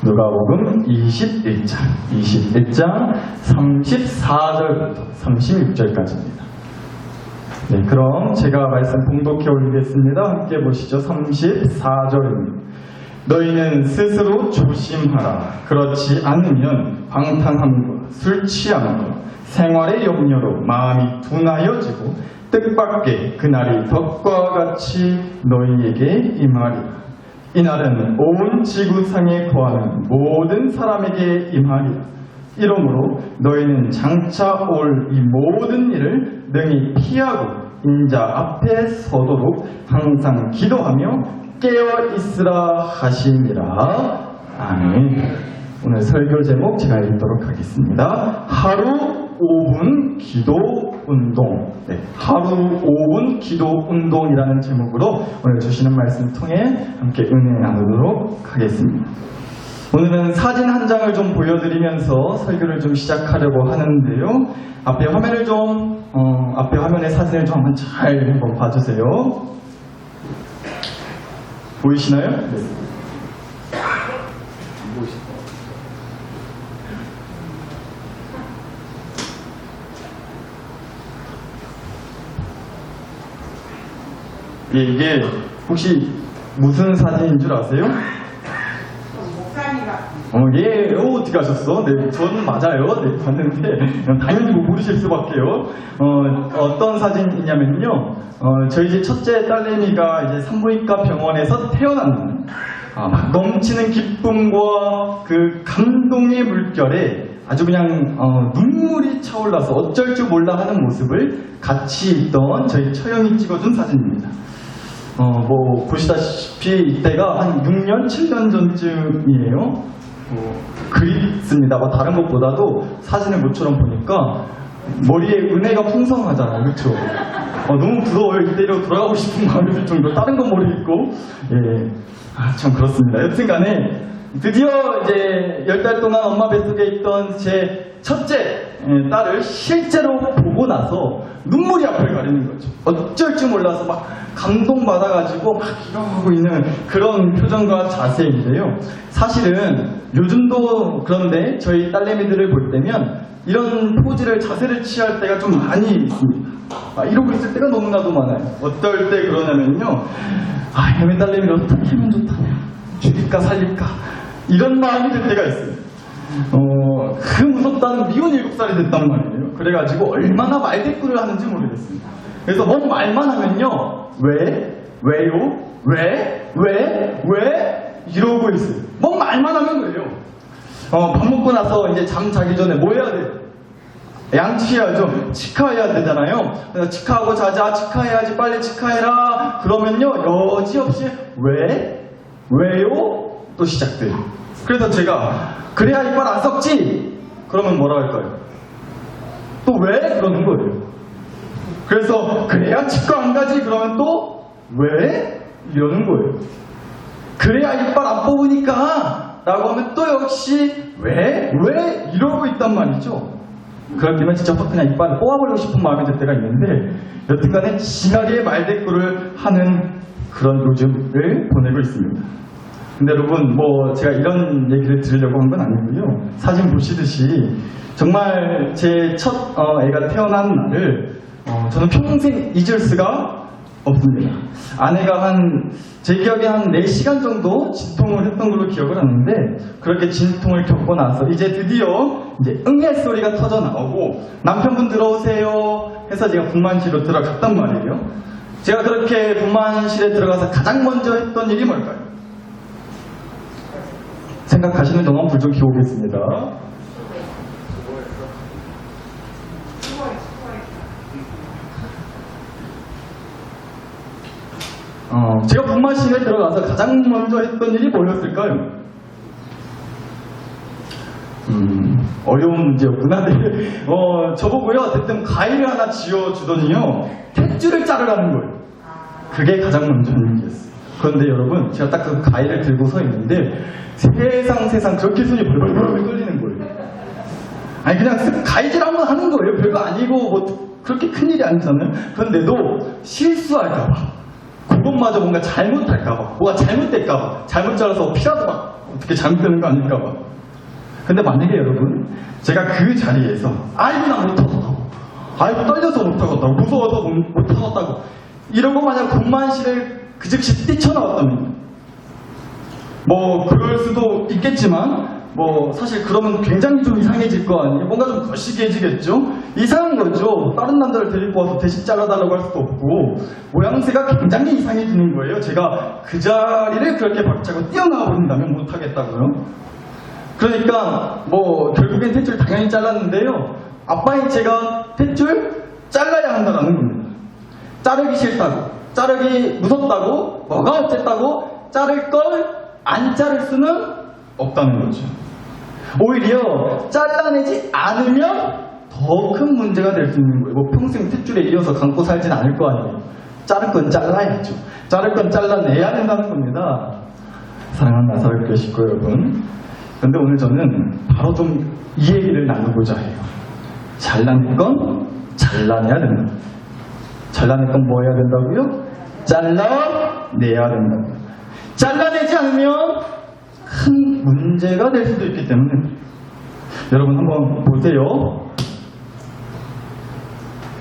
누가복음 21장 34절부터 36절까지입니다. 네, 그럼 제가 말씀 봉독해 올리겠습니다. 함께 보시죠. 34절입니다. 너희는 스스로 조심하라. 그렇지 않으면 방탕함과 술 취함과 생활의 염려로 마음이 둔하여지고 뜻밖의 그날이 덕과 같이 너희에게 임하리라. 이날은 온 지구상에 거하는 모든 사람에게 임하리라. 이러므로 너희는 장차 올 이 모든 일을 능히 피하고 인자 앞에 서도록 항상 기도하며 깨어 있으라 하시니라. 아멘. 오늘 설교 제목 제가 읽도록 하겠습니다. 하루 5분 기도 운동. 네, 하루 5분 기도 운동이라는 제목으로 오늘 주시는 말씀 통해 함께 은혜 나누도록 하겠습니다. 오늘은 사진 한 장을 좀 보여드리면서 설교를 좀 시작하려고 하는데요. 앞에 화면에 사진을 좀 한번 봐주세요. 보이시나요? 네. 이게 혹시 무슨 사진인 줄 아세요? 예, 어떻게 아셨어? 네, 저는 맞아요. 네, 봤는데, 당연히 모르실 수밖에요. 어떤 사진이냐면요, 저희 집 첫째 딸내미가 이제 산부인과 병원에서 태어났는, 넘치는 기쁨과 그 감동의 물결에 아주 그냥, 눈물이 차올라서 어쩔 줄 몰라 하는 모습을 같이 있던 저희 처형이 찍어준 사진입니다. 보시다시피 이때가 한 6년, 7년 전쯤이에요. 그립습니다. 다른 것보다도 사진을 모처럼 보니까 머리에 은혜가 풍성하잖아요. 그렇죠? 너무 부러워요. 이때로 돌아가고 싶은 마음이 들 정도로 다른 건 모르겠고, 예, 참 그렇습니다. 여튼간에 드디어 이제 10달 동안 엄마 뱃속에 있던 제 첫째 딸을 실제로 보고 나서 눈물이 앞을 가리는 거죠. 어쩔 줄 몰라서 막 감동받아가지고 막 이러고 있는 그런 표정과 자세인데요. 사실은 요즘도 그런데 저희 딸내미들을 볼 때면 이런 포즈를, 자세를 취할 때가 좀 많이 있습니다. 이러고 있을 때가 너무나도 많아요. 어떨 때 그러냐면요, 얘네 딸내미를 어떻게 하면 좋다냐, 죽일까 살릴까, 이런 마음이 들 때가 있어요. 그 무섭다는 미운 7살이 됐단 말이에요. 그래가지고 얼마나 말대꾸를 하는지 모르겠습니다. 그래서 뭔 말만 하면요, 왜요? 왜? 이러고 있어요. 뭔 말만 하면 그래요. 밥 먹고 나서 이제 잠 자기 전에 뭐 해야 돼요? 양치해야죠. 치카해야 되잖아요. 그래서 치카하고 자자, 치카해야지, 빨리 치카해라. 그러면요, 여지없이 왜요? 또 시작돼요. 그래서 제가 그래야 이빨 안 썩지? 그러면 뭐라 할까요? 또 왜? 그러는 거예요. 그래서 그래야 치과 안 가지? 그러면 또 왜? 이러는 거예요. 그래야 이빨 안 뽑으니까 라고 하면 또 역시 왜? 이러고 있단 말이죠. 그럴 때면 진짜 그냥 이빨을 뽑아버리고 싶은 마음이 들 때가 있는데, 여튼간에 지나게 말대꾸를 하는 그런 요즘을 보내고 있습니다. 근데 여러분, 제가 이런 얘기를 들으려고 한 건 아니고요. 사진 보시듯이 정말 제 첫 애가 태어난 날을 저는 평생 잊을 수가 없습니다. 아내가 제 기억에 한 4시간 정도 진통을 했던 걸로 기억을 하는데, 그렇게 진통을 겪고 나서 이제 드디어 응애 소리가 터져 나오고, 남편분 들어오세요 해서 제가 분만실로 들어갔단 말이에요. 제가 그렇게 분만실에 들어가서 가장 먼저 했던 일이 뭘까요? 생각하시는 동안 불 좀 켜고 오겠습니다. 제가 분만실에 들어가서 가장 먼저 했던 일이 뭐였을까요? 어려운 문제였구나. 네. 저보고요, 대뜸 가위를 하나 쥐어주더니요, 탯줄을 자르라는 거예요. 그게 가장 먼저 하는 일이었어요. 그런데 여러분, 제가 딱 그 가위를 들고 서 있는데 세상 그렇게 손이 벌벌 떨리는 거예요. 아니, 그냥 가위질 한번 하는 거예요. 별거 아니고 그렇게 큰일이 아니잖아요. 그런데도 실수할까봐, 그것마저 뭔가 잘못할까봐, 뭐가 잘못될까봐, 잘못 잘라서 피라도 막 어떻게 잘못되는 거 아닐까봐. 근데 만약에 여러분, 제가 그 자리에서, 아이고, 나 못하겠다고, 아이고, 떨려서 못하겠다고, 무서워서 못하겠다고, 이러고 만약 군만실을 그 즉시 뛰쳐나왔다면, 뭐, 그럴 수도 있겠지만, 뭐, 사실 그러면 굉장히 좀 이상해질 거 아니에요? 뭔가 좀 거시기해지겠죠? 이상한 거죠. 다른 남자를 데리고 와서 대신 잘라달라고 할 수도 없고, 모양새가 굉장히 이상해지는 거예요. 제가 그 자리를 그렇게 박차고 뛰어나와 버린다면 못하겠다고요. 그러니까, 뭐, 결국엔 탯줄 당연히 잘랐는데요. 아빠인 제가 탯줄 잘라야 한다는 겁니다. 자르기 싫다고, 자르기 무섭다고, 뭐가 어쨌다고, 자를 걸 안 자를 수는 없다는 거죠. 오히려 잘라내지 않으면 더 큰 문제가 될 수 있는 거예요. 뭐 평생 탯줄에 이어서 감고 살진 않을 거 아니에요. 자를 건 잘라야죠. 자를 건 잘라내야 된다는 겁니다. 사랑하는 나사렛 교회 식구 여러분. 그런데 오늘 저는 바로 좀 이 얘기를 나누고자 해요. 잘라낼 건 잘라내야 된다. 잘라낼 건 뭐 해야 된다고요? 잘라내야 된다고요. 잘라내지 않으면 큰 문제가 될 수도 있기 때문에 여러분 한번 보세요.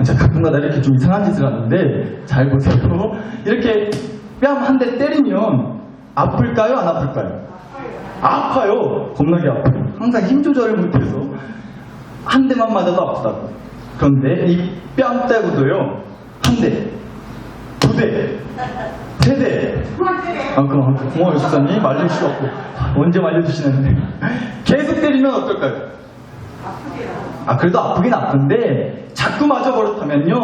제가 가끔가다 이렇게 좀 이상한 짓을 하는데 잘 보세요. 이렇게 뺨 한 대 때리면 아플까요? 안 아플까요? 아파요. 겁나게 아파요. 항상 힘 조절을 못해서 한 대만 맞아도 아프다고. 그런데 이 뺨 떼고도요, 한 대, 두 대, 세 대. 그럼 고마워요, 수사님. 말려주시고 언제 말려주시는데. 계속 때리면 어떨까요? 그래도 아프긴 아픈데 자꾸 맞아 버릇하면요,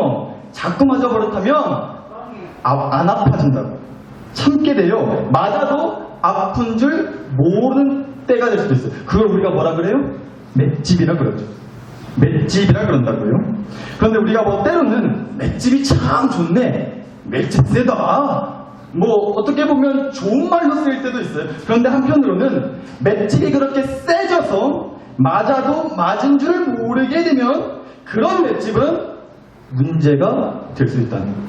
안 아파진다고. 참게 돼요. 맞아도 아픈 줄 모르는 때가 될 수도 있어요. 그걸 우리가 뭐라 그래요? 맷집이라 그러죠. 맷집이라 그런다고요. 그런데 우리가 뭐 때로는 맷집이 참 좋네, 맷집 세다, 뭐 어떻게 보면 좋은 말로 쓰일 때도 있어요. 그런데 한편으로는 맷집이 그렇게 세져서 맞아도 맞은 줄 모르게 되면 그런 맷집은 문제가 될 수 있다는 거예요.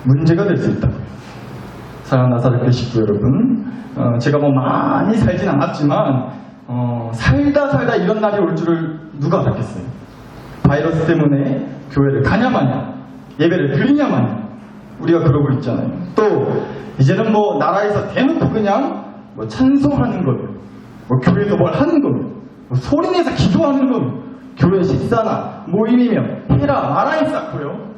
문제가 될 수 있다. 사랑하는 나사렛 교회 식구 여러분, 제가 뭐 많이 살진 않았지만 살다 이런 날이 올 줄을 누가 알았겠어요. 바이러스 때문에 교회를 가냐 마냐, 예배를 드리냐 마냐, 우리가 그러고 있잖아요. 또 이제는 뭐 나라에서 대놓고 그냥 뭐 찬송하는 거예요. 뭐 교회에서 뭘 하는 거예요. 뭐 소리내서 기도하는 거예요. 교회 식사나 모임이면 해라 말아야 쌓고요.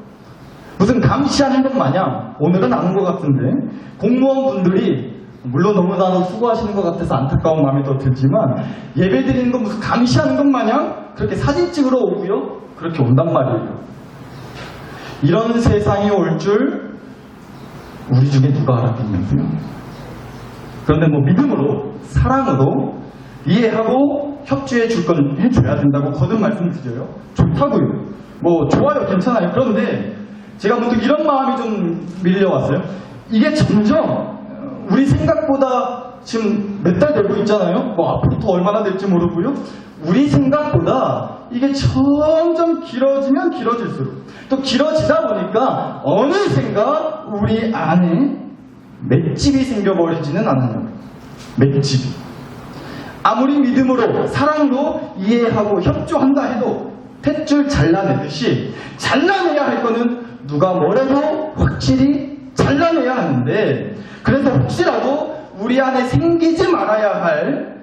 무슨 감시하는 것 마냥, 오늘은 아닌 것 같은데 공무원분들이 물론 너무나도 수고하시는 것 같아서 안타까운 마음이 더 들지만 예배 드리는 건 무슨 감시하는 것 마냥 그렇게 사진 찍으러 오고요, 그렇게 온단 말이에요. 이런 세상이 올 줄 우리 중에 누가 알았겠냐고요. 그런데 뭐 믿음으로, 사랑으로 이해하고 협조해 줄 건 해줘야 된다고 거듭 말씀드려요. 좋다고요. 뭐 좋아요, 괜찮아요. 그런데 제가 문득 이런 마음이 좀 밀려왔어요. 이게 점점 우리 생각보다 지금 몇 달 되고 있잖아요. 뭐 앞으로 더 얼마나 될지 모르고요. 우리 생각보다 이게 점점 길어지면 길어질수록, 또 길어지다 보니까 어느샌가 우리 안에 맷집이 생겨버리지는 않았냐고. 맷집이. 아무리 믿음으로, 사랑으로 이해하고 협조한다 해도 탯줄 잘라내듯이 잘라내야 할 거는 누가 뭐래도 확실히 잘라내야 하는데, 그래서 혹시라도 우리 안에 생기지 말아야 할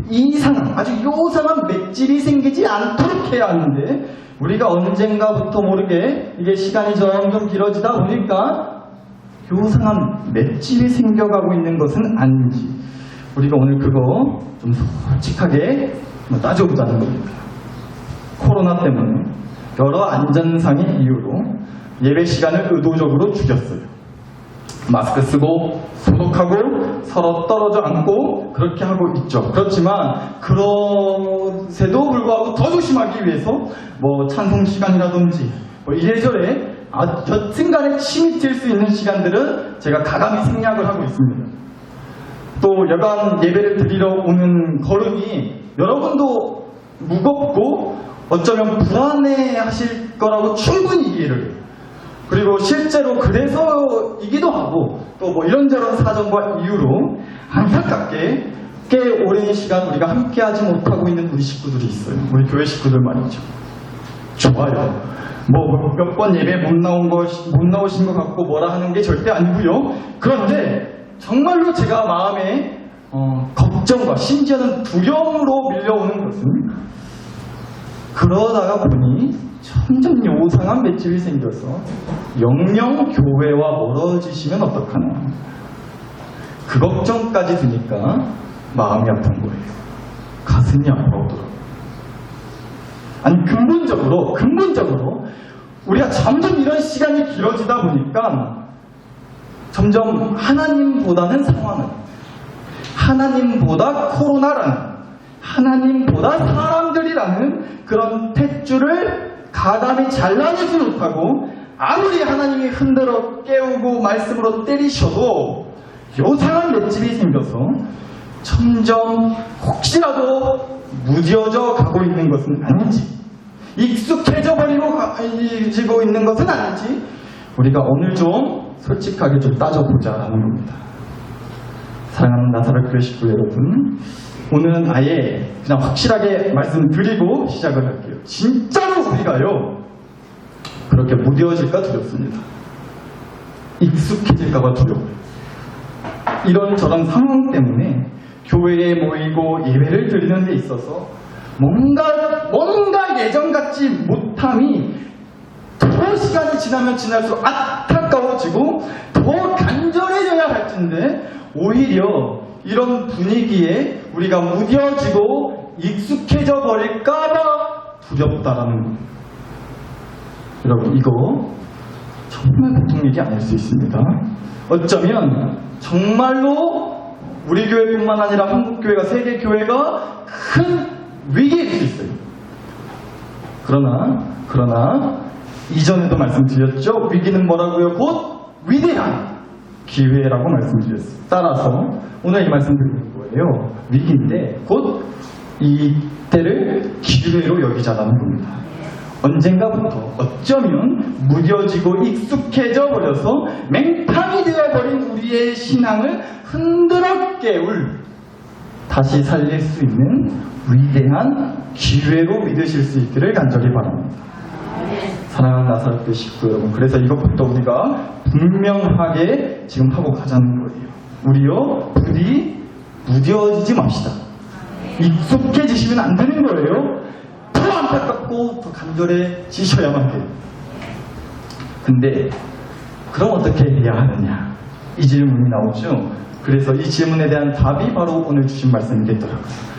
이상한, 아주 요상한 맷집이 생기지 않도록 해야 하는데, 우리가 언젠가부터 모르게 이게 시간이 점점 길어지다 보니까 요상한 맷집이 생겨가고 있는 것은 아닌지, 우리가 오늘 그거 좀 솔직하게 따져보자는 겁니다. 코로나 때문에 여러 안전상의 이유로 예배 시간을 의도적으로 줄였어요. 마스크 쓰고 소독하고 서로 떨어져 앉고 그렇게 하고 있죠. 그렇지만 그것에도 불구하고 더 조심하기 위해서 뭐 찬송 시간이라든지 뭐 이래저래 여튼간에 침이 튈 수 있는 시간들은 제가 가감히 생략을 하고 있습니다. 또 여간 예배를 드리러 오는 걸음이 여러분도 무겁고 어쩌면 불안해 하실 거라고 충분히 이해를 해요. 그리고 실제로 그래서이기도 하고 또 뭐 이런저런 사정과 이유로 안타깝게 꽤 오랜 시간 우리가 함께하지 못하고 있는 우리 식구들이 있어요. 우리 교회 식구들 말이죠. 좋아요. 뭐 몇 번 예배 못 나오신 것 같고 뭐라 하는 게 절대 아니고요. 그런데 정말로 제가 마음에 걱정과 심지어는 두려움으로 밀려오는 것은, 그러다가 보니 점점 요상한 맷집이 생겨서 영영 교회와 멀어지시면 어떡하나, 그 걱정까지 드니까 마음이 아픈 거예요. 가슴이 아파오더라고요. 아니 근본적으로 우리가 점점 이런 시간이 길어지다 보니까 점점 하나님보다는 상황은, 하나님보다 코로나라는, 하나님보다 사람들이라는 그런 탯줄을 가감히 잘라내지 못하고, 아무리 하나님이 흔들어 깨우고 말씀으로 때리셔도 요상한 맷집이 생겨서 점점 혹시라도 무뎌져 가고 있는 것은 아닌지, 익숙해져 버리고 있는 것은 아닌지, 우리가 오늘 좀 솔직하게 좀 따져보자라는 겁니다. 사랑하는 나사렛 교회 식구 여러분, 오늘은 아예 그냥 확실하게 말씀드리고 시작을 할게요. 진짜로 우리가요, 그렇게 무뎌질까 두렵습니다. 익숙해질까봐 두려워요. 이런저런 상황 때문에 교회에 모이고 예배를 드리는 데 있어서 뭔가 예전 같지 못함이 더 시간이 지나면 지날수록 안타까워지고 더 간절해져야 할 텐데, 오히려 이런 분위기에 우리가 무뎌지고 익숙해져 버릴까봐 두렵다라는 거예요. 여러분, 이거 정말 보통 일이 아닐 수 있습니다. 어쩌면 정말로 우리 교회뿐만 아니라 한국교회가, 세계교회가 큰 위기일 수 있어요. 그러나 이전에도 말씀드렸죠. 위기는 뭐라고요? 곧 위대한 기회라고 말씀드렸어요. 따라서 오늘 이 말씀 드리는 거예요. 위기인데 곧 이때를 기회로 여기자라는 겁니다. 언젠가부터 어쩌면 무뎌지고 익숙해져 버려서 맹탕이 되어버린 우리의 신앙을 흔들어 깨울, 다시 살릴 수 있는 위대한 기회로 믿으실 수 있기를 간절히 바랍니다. 사랑하는 나사렛 교회 식구 여러분, 그래서 이것부터 우리가 분명하게 지금 하고 가자는 거예요. 우리요, 부디 무뎌지지 맙시다. 익숙해지시면 안 되는 거예요. 더 안타깝고 더 간절해지셔야만 돼요. 근데 그럼 어떻게 해야 하느냐, 이 질문이 나오죠. 그래서 이 질문에 대한 답이 바로 오늘 주신 말씀이겠더라고요.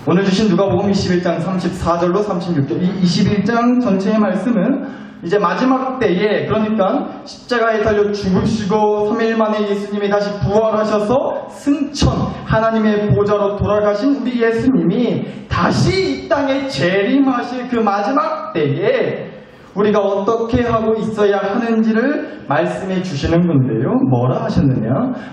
오늘 주신 누가복음 21장 34절로 36절, 이 21장 전체의 말씀은 이제 마지막 때에, 그러니까 십자가에 달려 죽으시고 3일 만에 예수님이 다시 부활하셔서 승천, 하나님의 보좌로 돌아가신 우리 예수님이 다시 이 땅에 재림하실 그 마지막 때에 우리가 어떻게 하고 있어야 하는지를 말씀해 주시는 건데요. 뭐라 하셨느냐?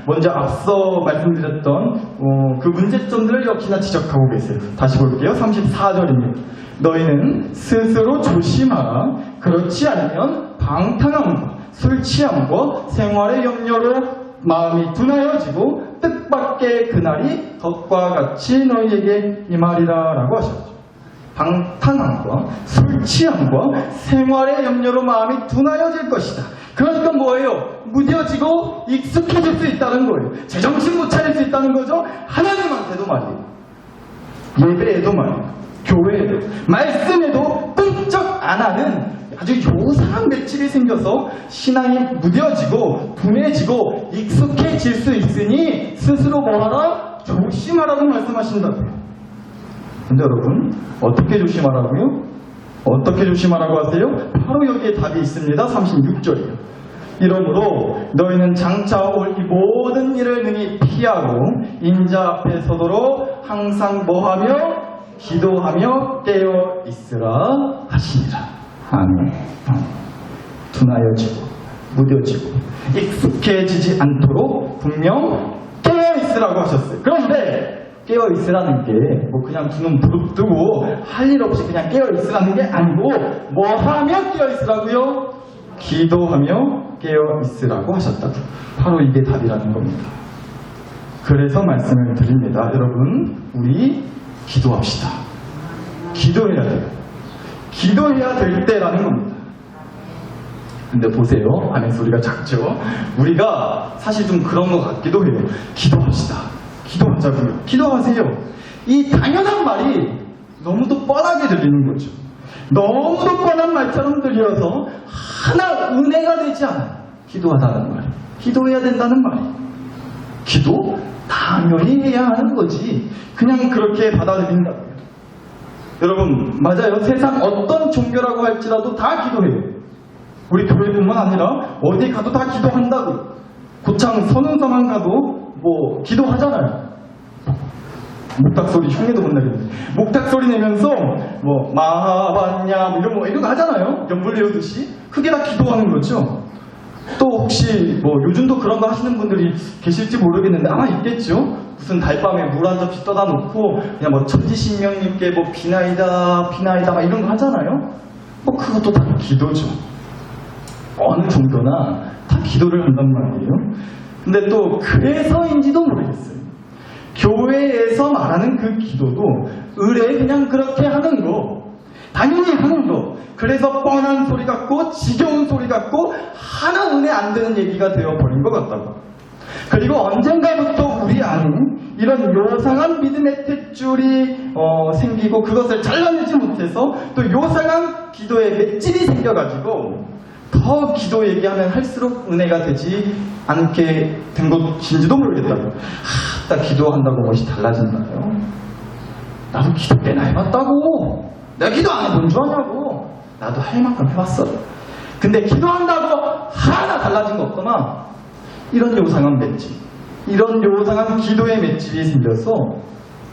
먼저 앞서 말씀드렸던 그 문제점들을 역시나 지적하고 계세요. 다시 볼게요. 34절입니다. 너희는 스스로 조심하라. 그렇지 않으면 방탕함과 술 취함과 생활의 염려로 마음이 둔하여지고 뜻밖의 그날이 덕과 같이 너희에게 임하리라 라고 하셨죠. 방탕함과 술 취함과 생활의 염려로 마음이 둔하여질 것이다. 그러니까 뭐예요? 무뎌지고 익숙해질 수 있다는 거예요. 제정신 못 차릴 수 있다는 거죠. 하나님한테도 말이에요. 예배에도 말이에요. 교회에도, 말씀에도 끔쩍 안 하는 아주 요상한 맷집이 생겨서 신앙이 무뎌지고 둔해지고 익숙해질 수 있으니 스스로 뭐하라? 조심하라고 말씀하신다고요. 근데 여러분, 어떻게 조심하라고요? 어떻게 조심하라고 하세요? 바로 여기에 답이 있습니다. 36절이요. 이러므로 너희는 장차 올 이 모든 일을 능히 피하고 인자 앞에 서도록 항상 뭐하며 기도하며 깨어 있으라 하시니라. 아멘. 둔하여지고 무뎌지고 익숙해지지 않도록 분명 깨어 있으라고 하셨어요. 그런데 깨어 있으라는 게 뭐 그냥 두 눈 부릅뜨고 할 일 없이 그냥 깨어 있으라는 게 아니고, 뭐 하며 깨어 있으라고요? 기도하며 깨어 있으라고 하셨다고. 바로 이게 답이라는 겁니다. 그래서 말씀을 드립니다. 여러분, 우리 기도합시다. 기도해야 돼요. 기도해야 될 때라는 겁니다. 근데 보세요. 안에 소리가 작죠? 우리가 사실 좀 그런 것 같기도 해요. 기도합시다. 기도하자고요. 기도하세요. 이 당연한 말이 너무도 뻔하게 들리는 거죠. 너무도 뻔한 말처럼 들려서 하나 은혜가 되지 않아요. 기도하다는 말. 기도해야 된다는 말이. 기도? 당연히 해야 하는 거지. 그냥 그렇게 받아들인다고요. 여러분, 맞아요. 세상 어떤 종교라고 할지라도 다 기도해요. 우리 교회뿐만 아니라 어디 가도 다 기도한다고요. 고창 선운서만 가도 뭐 기도하잖아요. 목탁소리 흉내도 못 내겠네. 목탁소리 내면서 뭐 마하반냐 뭐 이런 거 하잖아요. 연불 외우듯이. 그게 다 기도하는 거죠. 또 혹시 뭐 요즘도 그런 거 하시는 분들이 계실지 모르겠는데 아마 있겠죠. 무슨 달밤에 물 한 접시 떠다 놓고 그냥 뭐 천지신명님께 뭐 비나이다 막 이런 거 하잖아요. 뭐 그것도 다 기도죠. 어느 종교나 다 기도를 한단 말이에요. 근데 또 그래서인지도 모르겠어요. 교회에서 말하는 그 기도도 의뢰 그냥 그렇게 하는 거, 당연히 하는 거, 그래서 뻔한 소리 같고 지겨운 소리 같고 하나 은혜 안 되는 얘기가 되어버린 것 같다고. 그리고 언젠가부터 우리 안에 이런 요상한 믿음의 탯줄이 생기고 그것을 잘라내지 못해서 또 요상한 기도의 맷집이 생겨가지고 더 기도 얘기하면 할수록 은혜가 되지 않게 된 것인지도 모르겠다고. 나 기도한다고 무엇이 달라진다요? 나도 기도 꽤나 해봤다고. 내가 기도 안 해본 줄 아냐고. 나도 할 만큼 해봤어. 근데 기도한다고 하나 달라진 거 없구나. 이런 요상한 맷집, 이런 요상한 기도의 맷집이 생겨서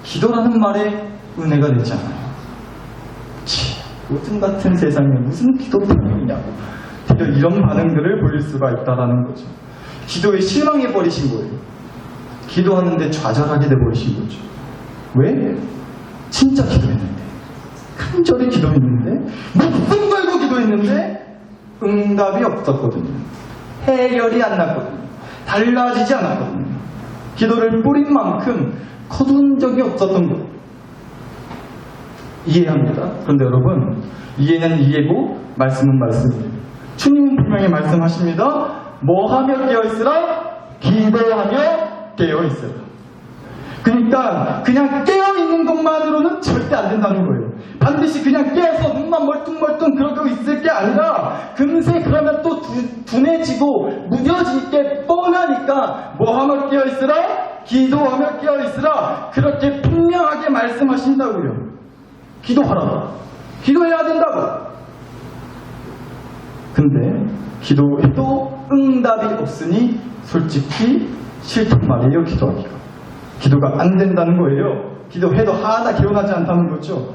기도라는 말에 은혜가 되지 않아요. 요즘 같은 세상에 무슨 기도 반응이냐고 이런 반응들을 보일 수가 있다는 거죠. 기도에 실망해버리신 거예요. 기도하는데 좌절하게 돼버리신 거죠. 왜? 진짜 기도했는데, 간절히 기도했는데, 목숨 걸고 기도했는데 응답이 없었거든요. 해결이 안 났거든요. 달라지지 않았거든요. 기도를 뿌린 만큼 거둔 적이 없었던 거예요. 이해합니다. 그런데 여러분, 이해는 이해고 말씀은 말씀이에요. 주님은 분명히 말씀하십니다. 뭐하며 깨어있으라? 기도하며 깨어있으라. 그러니까 그냥 깨어있는 것만으로는 절대 안 된다는 거예요. 반드시 그냥 깨어서 눈만 멀뚱멀뚱 그러고 있을 게 아니라 금세 그러면 또 둔해지고 무뎌지게 뻔하니까 뭐하며 깨어있으라? 기도하며 깨어있으라. 그렇게 분명하게 말씀하신다고요. 기도하라. 기도해야 된다고. 근데 기도해도 응답이 없으니 솔직히 싫단 말이에요. 기도하기가. 기도가 안 된다는 거예요. 기도해도 하나 개운하지 않다는 거죠.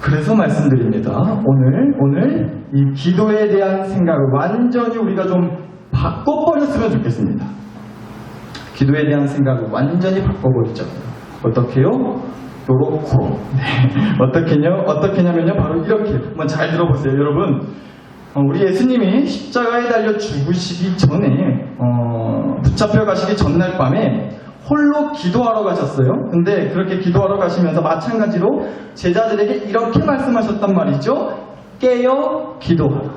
그래서 말씀드립니다. 오늘 이 기도에 대한 생각을 완전히 우리가 좀 바꿔버렸으면 좋겠습니다. 기도에 대한 생각을 완전히 바꿔버리죠. 어떻게요? 요렇고. 네. 어떻게냐면요. 바로 이렇게. 한번 잘 들어보세요. 여러분, 우리 예수님이 십자가에 달려 죽으시기 전에 붙잡혀 가시기 전날 밤에 홀로 기도하러 가셨어요. 근데 그렇게 기도하러 가시면서 마찬가지로 제자들에게 이렇게 말씀하셨단 말이죠. 깨어 기도하라.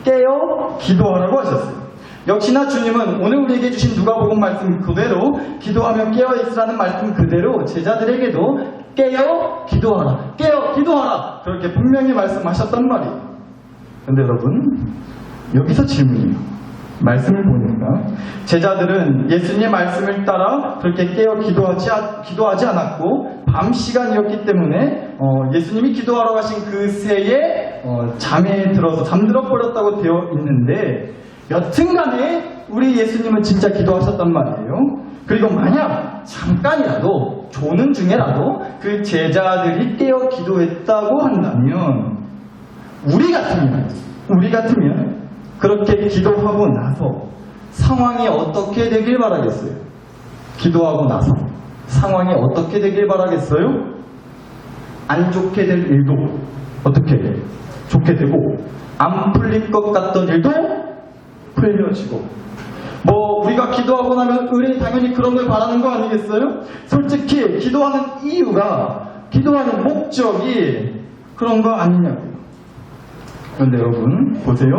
깨어 기도하라고 하셨어요. 역시나 주님은 오늘 우리에게 주신 누가복음 말씀 그대로 기도하며 깨어있으라는 말씀 그대로 제자들에게도 깨어 기도하라. 깨어 기도하라. 그렇게 분명히 말씀하셨단 말이에요. 근데 여러분, 여기서 질문이에요. 말씀을 보니까 제자들은 예수님의 말씀을 따라 그렇게 깨어 기도하지 않았고 밤 시간이었기 때문에 예수님이 기도하러 가신 그 새에 잠에 들어서 잠들어 버렸다고 되어 있는데 여튼간에 우리 예수님은 진짜 기도하셨단 말이에요. 그리고 만약 잠깐이라도 조는 중에라도 그 제자들이 깨어 기도했다고 한다면 우리 같으면 그렇게 기도하고 나서 상황이 어떻게 되길 바라겠어요? 기도하고 나서 상황이 어떻게 되길 바라겠어요? 안 좋게 될 일도 어떻게 돼? 좋게 되고 안 풀릴 것 같던 일도 풀려지고 뭐 우리가 기도하고 나면 의뢰 당연히 그런 걸 바라는 거 아니겠어요? 솔직히 기도하는 이유가, 기도하는 목적이 그런 거 아니냐고요. 그런데 여러분 보세요.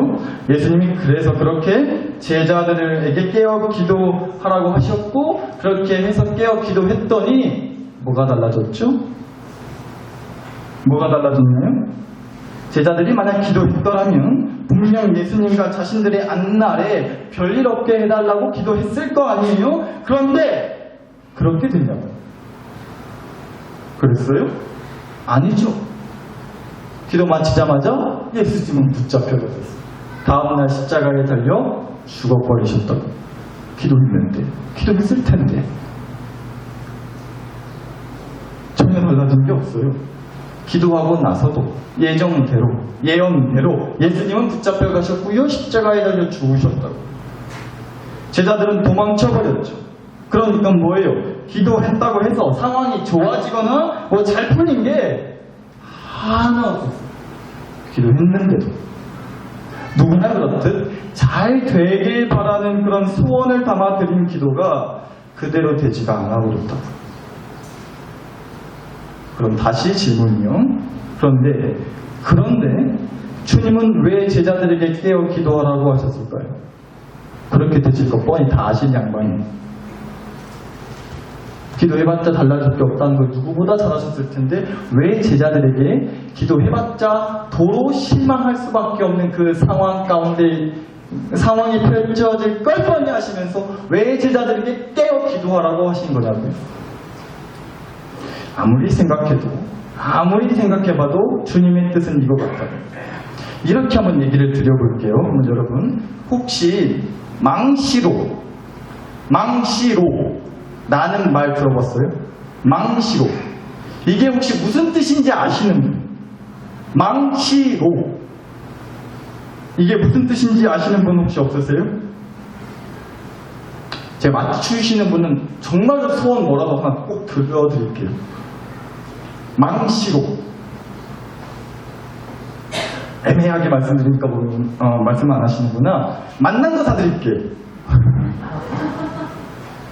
예수님이 그래서 그렇게 제자들에게 깨어 기도하라고 하셨고, 그렇게 해서 깨어 기도했더니 뭐가 달라졌죠? 뭐가 달라졌나요? 제자들이 만약 기도했더라면 분명 예수님과 자신들의 안날에 별일 없게 해달라고 기도했을 거 아니에요? 그런데 그렇게 됐냐고요? 그랬어요? 아니죠. 기도 마치자마자 예수님은 붙잡혀버렸어요. 다음날 십자가에 달려 죽어버리셨다고. 기도했는데, 기도했을 텐데. 전혀 달라진 게 없어요. 기도하고 나서도 예정대로, 예언대로 예수님은 붙잡혀 가셨고요, 십자가에 달려 죽으셨다고. 제자들은 도망쳐버렸죠. 그러니까 뭐예요? 기도했다고 해서 상황이 좋아지거나 뭐 잘 풀린 게 하나 없었어요. 기도했는데도 누구나 그렇듯 잘 되길 바라는 그런 소원을 담아드린 기도가 그대로 되지가 않아 버렸다고. 그럼 다시 질문이요. 그런데 주님은 왜 제자들에게 깨어 기도하라고 하셨을까요? 그렇게 되실 거 뻔히 다 아신 양반이. 기도해봤자 달라질 게 없다는 걸 누구보다 잘 아셨을 텐데 왜 제자들에게 기도해봤자 도로 실망할 수밖에 없는 그 상황 가운데 상황이 펼쳐질 걸 뻔히 아시면서 왜 제자들에게 깨어 기도하라고 하신 거냐고요. 아무리 생각해봐도 주님의 뜻은 이거 같아요. 이렇게 한번 얘기를 드려볼게요. 여러분 혹시 망시로 라는 말 들어봤어요? 망시로. 이게 혹시 무슨 뜻인지 아시는 분? 망시로. 이게 무슨 뜻인지 아시는 분 혹시 없으세요? 제가 맞추시는 분은 정말로 소원 뭐라도 하나 꼭 들려드릴게요. 망시로. 애매하게 말씀드리니까 말씀 안 하시는구나. 만난 거 사드릴게요.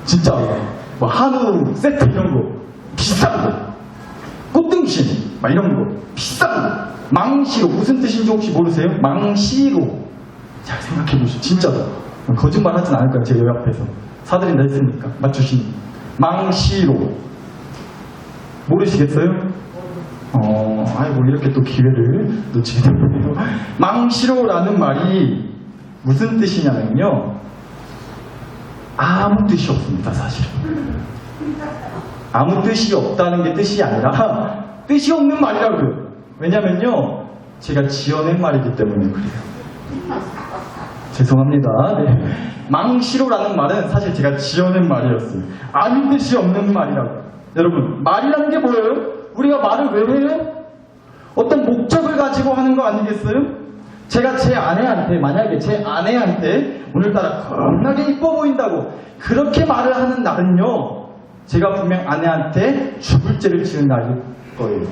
진짜 뭐 한우 세트 이런 거 비싼 거, 꽃등심 막 이런 거 비싼 거. 망시로 무슨 뜻인지 혹시 모르세요? 망시로. 잘 생각해 보시죠. 진짜로 거짓말 하진 않을 거예요. 제 옆에서 사드린다 했으니까 맞추시니. 망시로 모르시겠어요? 아이고 이렇게 또 기회를 놓치게 되네요. 망시로라는 말이 무슨 뜻이냐면요, 아무 뜻이 없습니다. 사실은 아무 뜻이 없다는 게 뜻이 아니라 뜻이 없는 말이라고요. 왜냐면요 제가 지어낸 말이기 때문에 그래요. 죄송합니다. 네. 망시로라는 말은 사실 제가 지어낸 말이었어요. 아무 뜻이 없는 말이라고. 여러분 말이라는 게 뭐예요? 우리가 말을 왜 해요? 어떤 목적을 가지고 하는 거 아니겠어요? 제가 제 아내한테, 만약에 제 아내한테 오늘따라 겁나게 이뻐 보인다고 그렇게 말을 하는 날은요, 제가 분명 아내한테 죽을 죄를 지은 날일 거예요.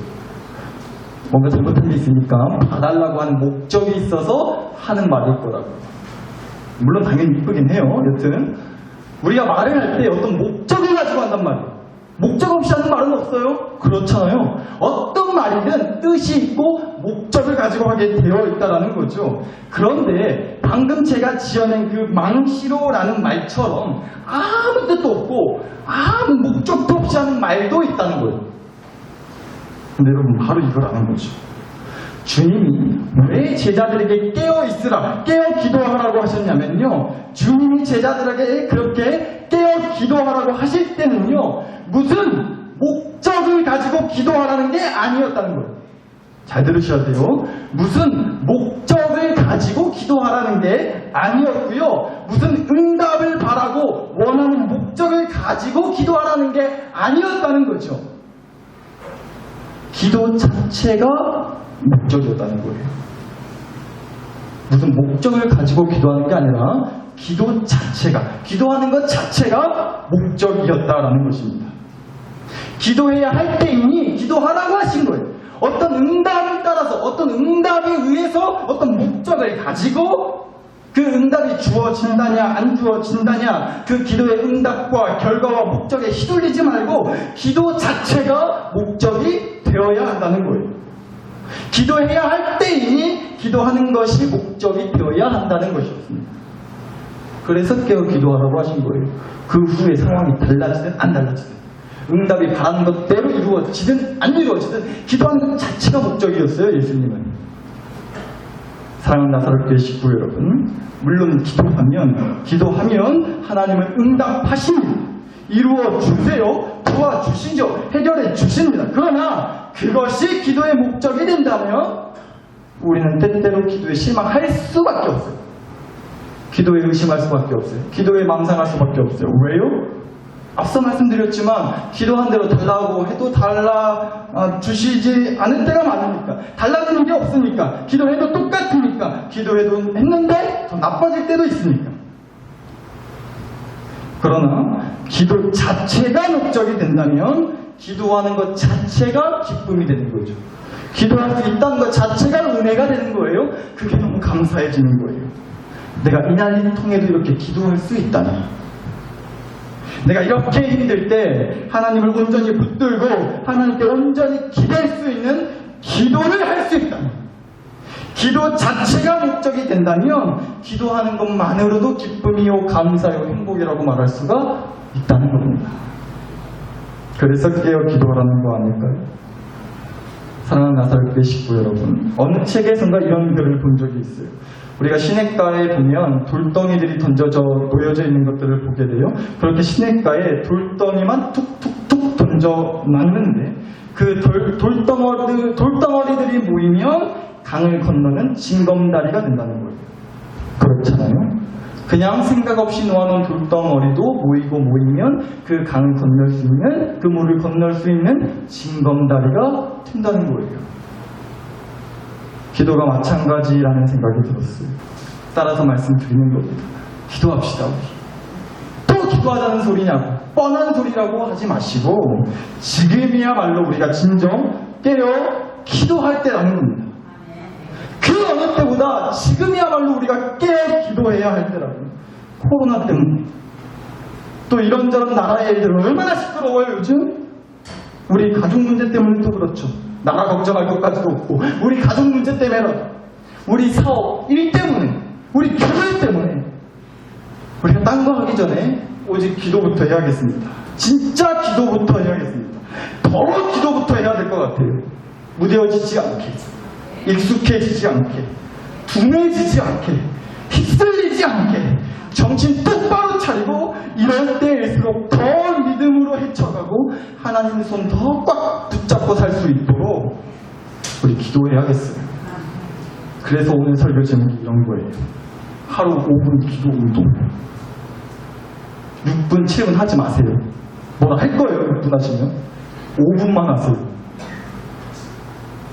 뭔가 잘못한 게 있으니까 봐달라고 하는 목적이 있어서 하는 말일 거라고. 물론 당연히 이쁘긴 해요. 여튼 우리가 말을 할 때 어떤 목적을 가지고 한단 말이에요. 목적 없이 하는 말은 없어요? 그렇잖아요. 어떤 말이든 뜻이 있고 목적을 가지고 하게 되어 있다는 거죠. 그런데 방금 제가 지어낸 그 망시로라는 말처럼 아무 뜻도 없고 아무 목적도 없이 하는 말도 있다는 거예요. 근데 여러분 바로 이걸 아는 거죠. 주님이 왜 제자들에게 깨어 기도하라고 하셨냐면요, 주님이 제자들에게 그렇게 깨어 기도하라고 하실 때는요, 무슨 목적을 가지고 기도하라는 게 아니었다는 거예요. 잘 들으셔야 돼요. 무슨 목적을 가지고 기도하라는 게 아니었고요, 무슨 응답을 바라고 원하는 목적을 가지고 기도하라는 게 아니었다는 거죠. 기도 자체가 목적이었다는 거예요. 무슨 목적을 가지고 기도하는 게 아니라 기도 자체가, 기도하는 것 자체가 목적이었다라는 것입니다. 기도해야 할 때이니 기도하라고 하신 거예요. 어떤 응답을 따라서, 어떤 응답에 의해서 어떤 목적을 가지고 그 응답이 주어진다냐 안 주어진다냐 그 기도의 응답과 결과와 목적에 휘둘리지 말고 기도 자체가 목적이 되어야 한다는 거예요. 기도해야 할 때이니 기도하는 것이 목적이 되어야 한다는 것이었습니다. 그래서 깨어 기도하라고 하신 거예요. 그 후에 상황이 달라지든 안 달라지든 응답이 바라는 것대로 이루어지든 안 이루어지든 기도하는 것 자체가 목적이었어요. 예수님은. 사랑하는 나사렛 교회 식구 여러분, 물론 기도하면 하나님은 응답하십니다. 이루어 주세요. 도와주시죠. 해결해 주십니다. 그러나 그것이 기도의 목적이 된다면 우리는 때때로 기도에 실망할 수밖에 없어요. 기도에 의심할 수밖에 없어요. 기도에 망상할 수밖에 없어요. 왜요? 앞서 말씀드렸지만 기도한 대로 달라고 해도 달라주시지 않을 때가 많으니까, 달라지는 게 없으니까, 기도해도 똑같으니까, 기도해도 했는데 더 나빠질 때도 있으니까. 그러나 기도 자체가 목적이 된다면 기도하는 것 자체가 기쁨이 되는 거죠. 기도할 수 있다는 것 자체가 은혜가 되는 거예요. 그게 너무 감사해지는 거예요. 내가 이 난리를 통해도 이렇게 기도할 수 있다니, 내가 이렇게 힘들 때 하나님을 온전히 붙들고 하나님께 온전히 기댈 수 있는 기도를 할 수 있다니, 기도 자체가 목적이 된다면 기도하는 것만으로도 기쁨이요 감사요 행복이라고 말할 수가 있다는 겁니다. 그래서 깨어 기도하라는 거 아닐까요? 사랑하는 나사렛 교회 식구 여러분, 어느 책에선가 이런 글을 본 적이 있어요. 우리가 시냇가에 보면 돌덩이들이 던져져 놓여져 있는 것들을 보게 돼요. 그렇게 시냇가에 돌덩이만 툭툭툭 던져놨는데 그 돌덩어리들이 모이면 강을 건너는 징검다리가 된다는 거예요. 그렇잖아요. 그냥 생각 없이 놓아놓은 돌덩어리도 모이면 그 강을 건널 수 있는, 그 물을 건널 수 있는 징검다리가 된다는 거예요. 기도가 마찬가지라는 생각이 들었어요. 따라서 말씀드리는 겁니다. 기도합시다. 우리. 또 기도하자는 소리냐고, 뻔한 소리라고 하지 마시고 지금이야말로 우리가 진정 깨어 기도할 때라는 겁니다. 그 어느 때보다 지금이야말로 우리가 깨어 기도해야 할 때라고. 코로나 때문에 또 이런저런 나라의 일들 얼마나 시끄러워요 요즘. 우리 가족 문제 때문에도 그렇죠. 나라 걱정할 것까지도 없고, 우리 가족 문제 때문에라도, 우리 사업 일 때문에, 우리 교회 때문에 우리가 딴 거 하기 전에 오직 기도부터 해야겠습니다. 진짜 기도부터 해야겠습니다. 더 기도부터 해야 될 것 같아요. 무뎌지지 않게, 익숙해지지 않게, 둔해지지 않게, 휩쓸리지 않게 정신 똑바로 차리고 이럴 때일수록 더 믿음으로 헤쳐가고 하나님의 손 더 꽉 붙잡고 살 수 있도록 우리 기도해야겠어요. 그래서 오늘 설교 제목이 이런 거예요. 하루 5분 기도 운동. 6분, 7분 하지 마세요. 뭐라 할 거예요. 6분 하시면 5분만 하세요.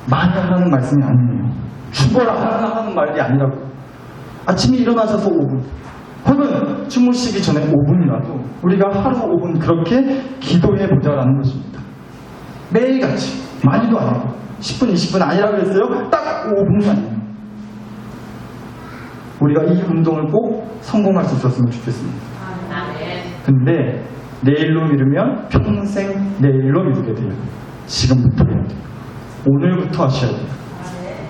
많이 하라는 말씀이 아니에요. 죽어라 하는 말이 아니라고. 아침에 일어나셔서 5분, 혹은 주무시기 전에 5분이라도 우리가 하루 5분 그렇게 기도해보자라는 것입니다. 매일같이, 많이도 아니고 10분, 20분 아니라고 했어요. 딱 5분만이에요. 우리가 이 운동을 꼭 성공할 수 있었으면 좋겠습니다. 근데 내일로 미루면 평생 내일로 미루게 돼요. 지금부터 해야 돼요. 오늘부터 하셔야 돼요.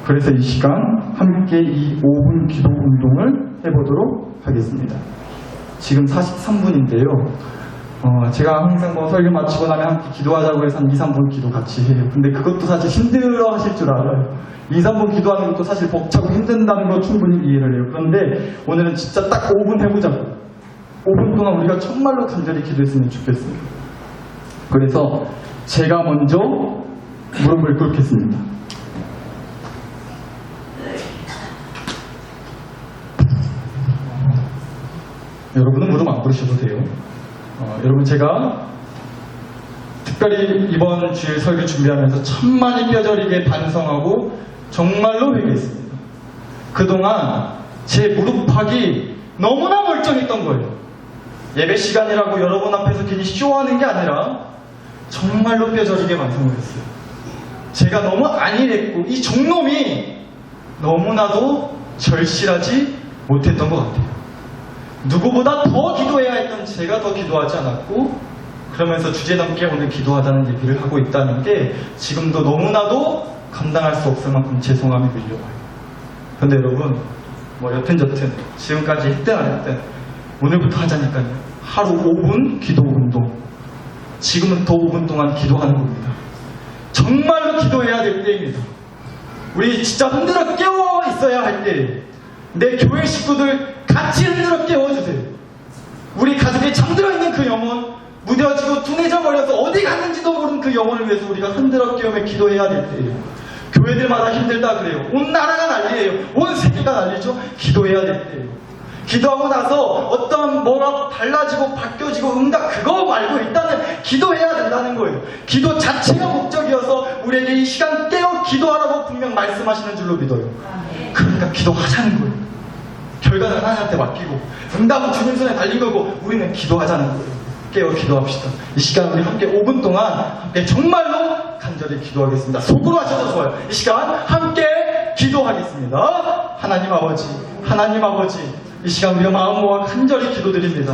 그래서 이 시간 함께 이 5분 기도 운동을 해보도록 하겠습니다. 지금 43분인데요. 제가 항상 설교 마치고 나면 함께 기도하자고 해서 한 2, 3분 기도 같이 해요. 근데 그것도 사실 힘들어 하실 줄 알아요. 2, 3분 기도하는 것도 사실 벅차고 힘든다는 거 충분히 이해를 해요. 그런데 오늘은 진짜 딱 5분 해보자고. 5분 동안 우리가 정말로 간절히 기도했으면 좋겠어요. 그래서 제가 먼저 무릎을 꿇겠습니다. 여러분은 무릎 안 꿇으셔도 돼요. 여러분, 제가 특별히 이번 주일 설교 준비하면서 천만이 뼈저리게 반성하고 정말로 회개했습니다. 그동안 제 무릎팍이 너무나 멀쩡했던 거예요. 예배 시간이라고 여러분 앞에서 괜히 쇼하는 게 아니라 정말로 뼈저리게 반성을 했어요. 제가 너무 안일했고 이 종놈이 너무나도 절실하지 못했던 것 같아요. 누구보다 더 기도해야 했던 제가 더 기도하지 않았고, 그러면서 주제넘게 오늘 기도하자는 얘기를 하고 있다는 게 지금도 너무나도 감당할 수 없을 만큼 죄송함이 밀려와요. 근데 여러분, 뭐 여튼저튼 지금까지 했든 안 했든 오늘부터 하자니까요. 하루 5분 기도 운동. 지금부터 5분 동안 기도하는 겁니다. 정말로 기도해야 될 때입니다. 우리 진짜 흔들어 깨워 있어야 할 때, 내 교회 식구들 같이 흔들어 깨워주세요. 우리 가족에 잠들어 있는 그 영혼, 무뎌지고 둔해져 버려서 어디 갔는지도 모르는 그 영혼을 위해서 우리가 흔들어 깨우며 기도해야 될 때예요. 교회들마다 힘들다 그래요. 온 나라가 난리예요. 온 세계가 난리죠. 기도해야 될 때예요. 기도하고 나서 어떤 뭐가 달라지고 바뀌어지고 응답 그거 말고 일단은 기도해야 된다는 거예요. 기도 자체가 목적이어서 우리에게 이 시간 깨어 기도하라고 분명 말씀하시는 줄로 믿어요. 그러니까 기도하자는 거예요. 결과는 하나님한테 맡기고 응답은 주님 손에 달린 거고 우리는 기도하자는 거예요. 깨어 기도합시다. 이 시간 우리 함께 5분 동안 함께 정말로 간절히 기도하겠습니다. 속으로 하셔도 좋아요. 이 시간 함께 기도하겠습니다. 하나님 아버지 이 시간 우리가 마음 모아 간절히 기도드립니다.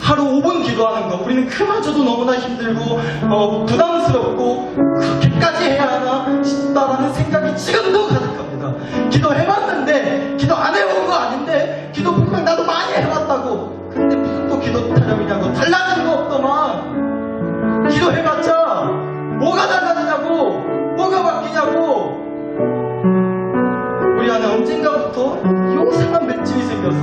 하루 5분 기도하는 거 우리는 그마저도 너무나 힘들고 부담스럽고 그렇게까지 해야 하나 싶다라는 생각이 지금도 가득합니다. 기도해봤는데 기도 안 해본 거 아닌데 기도 분명 나도 많이 해봤다고. 근데 무슨 또 기도 타령이냐고. 달라지는 거 없더만. 기도해봤자 뭐가 달라지냐고, 뭐가 바뀌냐고. 우리 안에 언젠가부터 요상한 맷집이 생겨서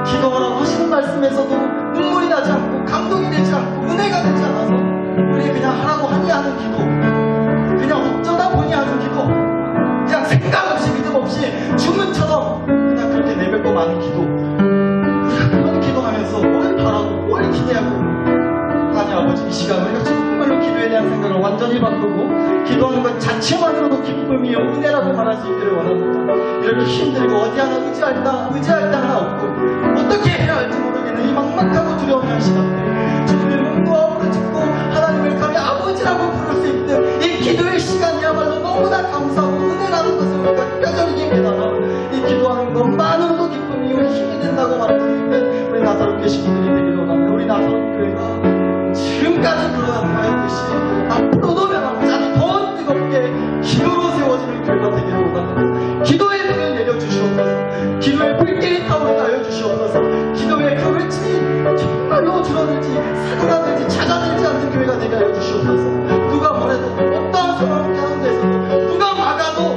기도하라고 하시는 말씀에서도 눈물이 나지 않고 감동이 되지 않고 은혜가 되지 않아서 우리 그냥 하라고 하니 하는 기도, 그냥 어쩌다 보니 하는 기도, 그냥 생각 없이 믿음 없이 주문처럼 그냥 그렇게 내뱉고 마는 기도. 우리가 그런 기도하면서 뭘 바라고 뭘 기대하고. 하나님 아버지, 이 시간 우리가 정말로 기도에 대한 생각을 완전히 바꾸고 기도하는 것 자체만으로도 기쁨이요 은혜라고 말할 수 있기를 원합니다. 이렇게 힘들고 어디 하나 의지할 데 하나 없고 어떻게 해야 할지 모르겠는 이 막막하고 두려운 한 시간에 주님의 문과 부르짖고 하나님을 감히 아버지라고 부를 수 있는 이 기도의 시간이야말로 너무나 감사하고 은혜라는 것을 우리가 뼈저리게 깨달아 이 기도하는 것만으로도 기쁨이요 힘이 된다고 말할 수 있는 우리 나사롭게 식구들이 되기를 원합니다. 우리 나사롭 교회가 지금까지 그러하였듯이 앞으로도 변함없이 아니 더 뜨겁게 기도로 세워지는 교회가 되기를 원합니다. 기도의 불을 내려주시옵소서. 기도의 불길이 타오르게 하여 주시옵소서. 기도의 그 외침이 정말로 줄어들지 사그라들지 잦아들지 않는 교회가 되게 하여 주시옵소서. 누가 뭐래도 어떠한 상황 가운데서도 누가 막아도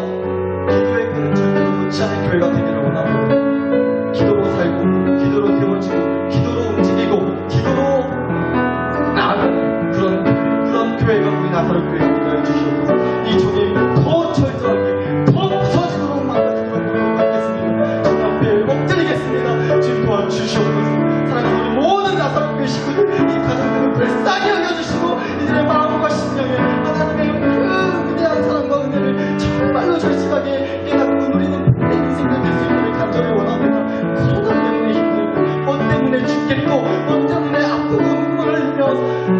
기도의 끈을 절대로 놓지 않는 교회가 되기를 원합니다. 기도로 살고 기도로 세워지고 기도로 움직이고 기도로 나아가는 그런 교회가 우리 나사렛 교회가 되어 주시옵소서. 이 종이 더 철저하게 더 부서지도록 만들도록 노력하겠습니다. 주님 앞에 엎드리겠습니다. 주님 도와주시옵소서. 사랑하는 우리 모든 나사렛 교회 식구들 이 가정들을 불쌍히 여겨주시고 이들의 마음과 심령에 하나님의 그 위대한 사랑과 은혜를 정말로 절실하게 깨닫고 누리는 복된 인생들 될 수 있기를 간절히 원합니다. 소강 때문에 힘들고 뭐 때문에 죽겠고 뭐 때문에 아프고 눈물을 흘려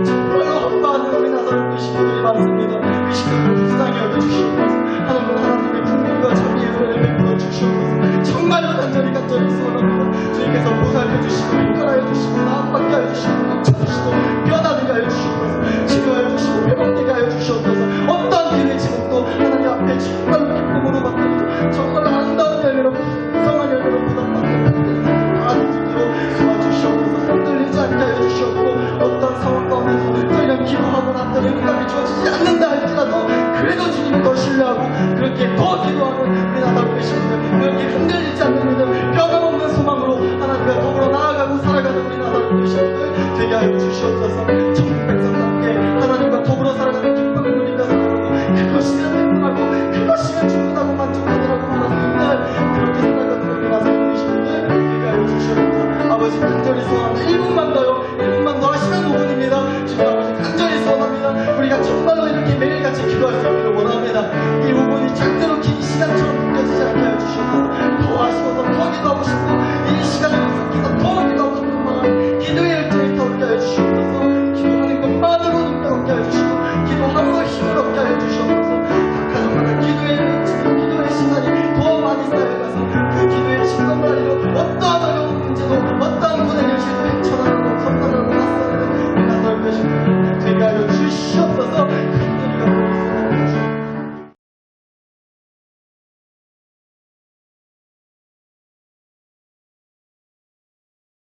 정말로 아파하는 우리 나사렛 교회 식구들이 많습니다. 그 식구들을 불쌍히 여겨주시옵소서. 하나님의 풍물과 자비의 은혜를 베풀어 주시옵소서. 정말로 간절히 소원합니다. 주님께서 보살펴 주시고 인간하여 주시고 나아받게 하여 주시고 고쳐주시고 변화되게 하여 주시옵소서. 치료하여 주시고 회복되게 하여 주시옵소서. 어떤 길의 지목도 하나님 앞에 정말로 기쁨으로 받들고 정말로 아름다운 열매로 풍성한 열매로 보답받는 하나님 주도록 도와주시옵소서. 흔들리지 않게 하여 주시옵고 어떤 상황 가운데서 저희가 기도하고 났더니 응답이 주어지지 않는다 할지라도 그래도 주님을 더 신뢰하고 그렇게 더 기도하는 우리 나사렛 교회 식구들, 그렇게 흔들리지 않는 믿음, 변함없는 소망으로 하나님과 더불어 나아가고 살아가는 우리 나사렛 교회 식구들 되게 하여 주시옵소서. 천국 백성답게 하나님과 더불어 살아가는 기쁨을 누리며 살아가고 그것이면 행복하고 그것이면 충분하고 만족하더라고 말할 수 있는 그렇게 살아가는 우리 나사렛 교회 식구들 되게 하여 주시옵소서. 아버지 간절히 소원합니다. 1분만 더요.